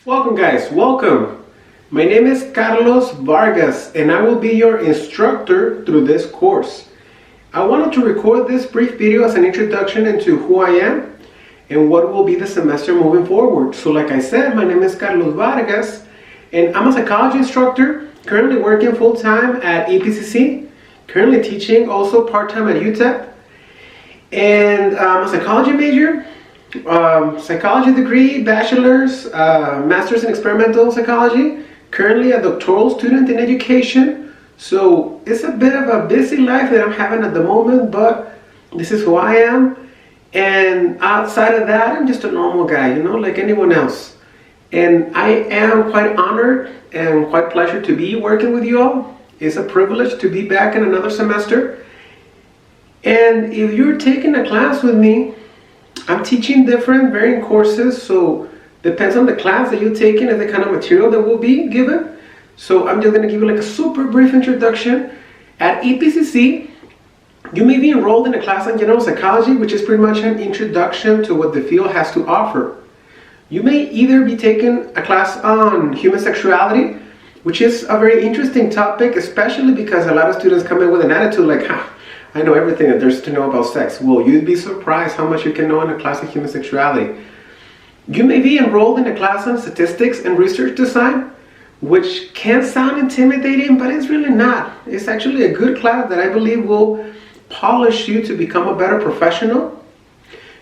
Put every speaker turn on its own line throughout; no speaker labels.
Welcome guys, welcome. My name is Carlos Vargas and I will be your instructor through this course. I wanted to record this brief video as an introduction into who I am and what will be the semester moving forward. So like I said, my name is Carlos Vargas and I'm a psychology instructor, currently working full-time at EPCC, currently teaching also part-time at UTEP, and I'm a psychology major. Psychology degree, bachelor's, master's in experimental psychology, currently a doctoral student in education. So it's a bit of a busy life that I'm having at the moment, but this is who I am. And outside of that, I'm just a normal guy, like anyone else. And I am quite honored and quite pleasure to be working with you all. It's a privilege to be back in another semester. And if you're taking a class with me, I'm teaching different varying courses, so depends on the class that you're taking and the kind of material that will be given. So I'm just going to give you like a super brief introduction. At EPCC, you may be enrolled in a class on general psychology, which is pretty much an introduction to what the field has to offer. You may either be taking a class on human sexuality, which is a very interesting topic, especially because a lot of students come in with an attitude like, I know everything that there's to know about sex. Well, you'd be surprised how much you can know in a class of human sexuality. You may be enrolled in a class on statistics and research design, which can sound intimidating, but it's really not. It's actually a good class that I believe will polish you to become a better professional.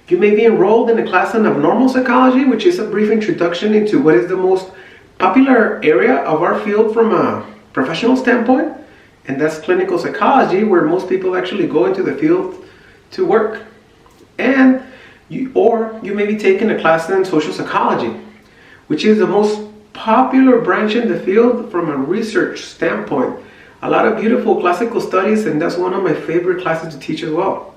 You may be enrolled in a class on abnormal psychology, which is a brief introduction into what is the most popular area of our field from a professional standpoint. And that's clinical psychology, where most people actually go into the field to work. And you may be taking a class in social psychology, which is the most popular branch in the field from a research standpoint. A lot of beautiful classical studies, and that's one of my favorite classes to teach as well.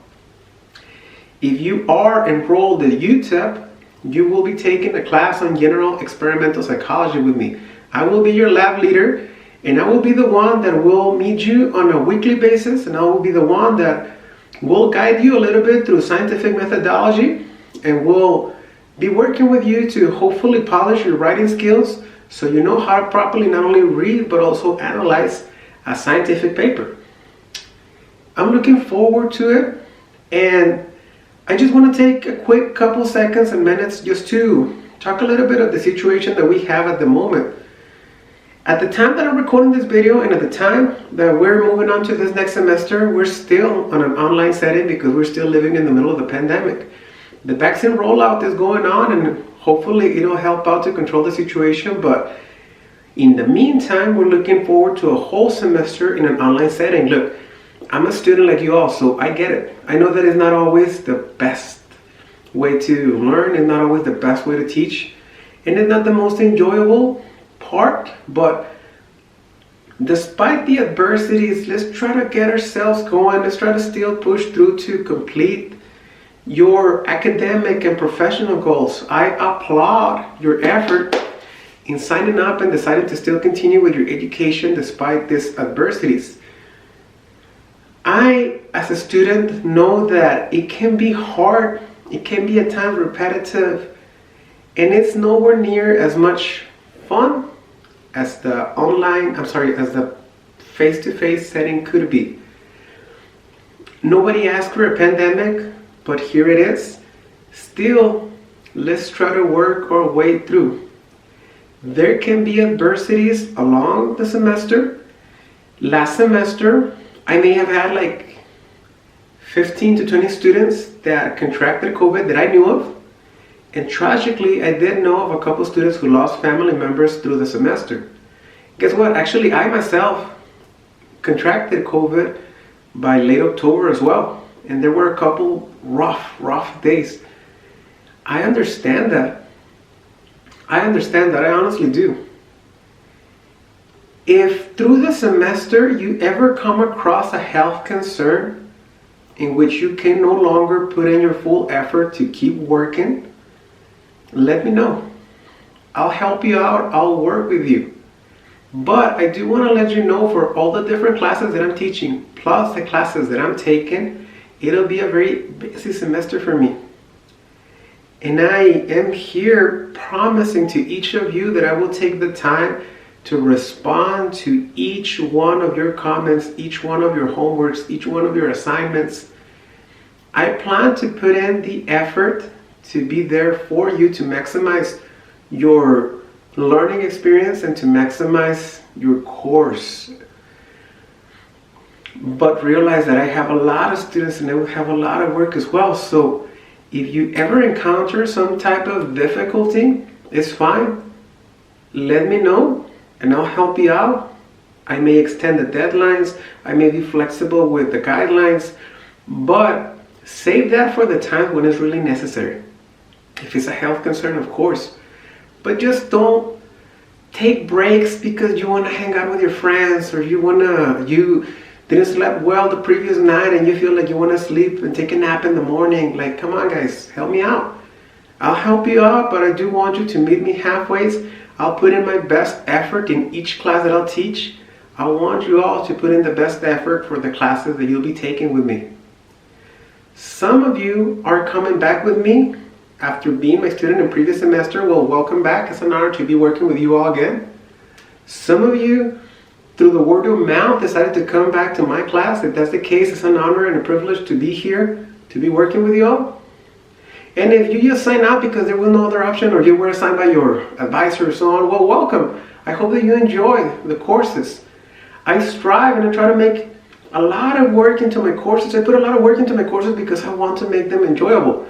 If you are enrolled at UTEP, you will be taking a class on general experimental psychology with me. I will be your lab leader. And I will be the one that will meet you on a weekly basis, and I will be the one that will guide you a little bit through scientific methodology, and will be working with you to hopefully polish your writing skills so you know how to properly not only read but also analyze a scientific paper. I'm looking forward to it, and I just want to take a quick couple seconds and minutes just to talk a little bit of the situation that we have at the moment. At the time that I'm recording this video and at the time that we're moving on to this next semester, we're still on an online setting because we're still living in the middle of the pandemic. The vaccine rollout is going on and hopefully it'll help out to control the situation, but in the meantime, we're looking forward to a whole semester in an online setting. Look, I'm a student like you all, so I get it. I know that it's not always the best way to learn, it's not always the best way to teach, and it's not the most enjoyable part, but despite the adversities, let's try to get ourselves going. Let's try to still push through to complete your academic and professional goals. I applaud your effort in signing up and deciding to still continue with your education despite these adversities. I, as a student, know that it can be hard, it can be at times repetitive, and it's nowhere near as much fun as the as the face-to-face setting could be. Nobody asked for a pandemic, but here it is. Still, let's try to work our way through. There can be adversities along the semester. Last semester, I may have had like 15 to 20 students that contracted COVID that I knew of. And tragically, I did know of a couple students who lost family members through the semester. Guess what? Actually, I myself contracted COVID by late October as well. And there were a couple rough days. I understand that. I honestly do. If through the semester you ever come across a health concern in which you can no longer put in your full effort to keep working, let me know. I'll help you out. I'll work with you. But I do want to let you know, for all the different classes that I'm teaching, plus the classes that I'm taking, it'll be a very busy semester for me. And I am here promising to each of you that I will take the time to respond to each one of your comments, each one of your homeworks, each one of your assignments. I plan to put in the effort to be there for you to maximize your learning experience and to maximize your course. But realize that I have a lot of students and they will have a lot of work as well. So if you ever encounter some type of difficulty, it's fine. Let me know and I'll help you out. I may extend the deadlines. I may be flexible with the guidelines, but save that for the time when it's really necessary. If it's a health concern, of course. But just don't take breaks because you want to hang out with your friends, or you didn't sleep well the previous night and you feel like you want to sleep and take a nap in the morning. Like, come on guys, help me out. I'll help you out, but I do want you to meet me halfway. I'll put in my best effort in each class that I'll teach. I want you all to put in the best effort for the classes that you'll be taking with me. Some of you are coming back with me after being my student in previous semester. Well, welcome back. It's an honor to be working with you all again. Some of you, through the word of mouth, decided to come back to my class. If that's the case, it's an honor and a privilege to be here, to be working with you all. And if you just sign up because there was no other option, or you were assigned by your advisor or so on, well, welcome. I hope that you enjoy the courses. I strive and I try to make a lot of work into my courses. I put a lot of work into my courses because I want to make them enjoyable.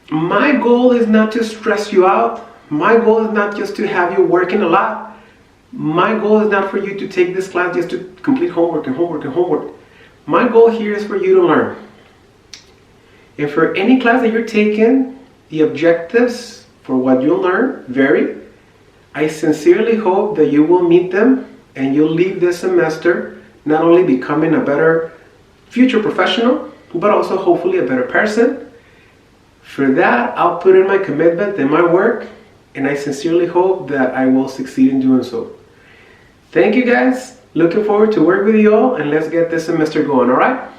My goal is not to stress you out. My goal is not just to have you working a lot. My goal is not for you to take this class just to complete homework and homework and homework. My goal here is for you to learn. And for any class that you're taking, the objectives for what you'll learn vary. I sincerely hope that you will meet them and you'll leave this semester not only becoming a better future professional, but also hopefully a better person. For that, I'll put in my commitment and my work, and I sincerely hope that I will succeed in doing so. Thank you guys. Looking forward to work with you all, and let's get this semester going, all right?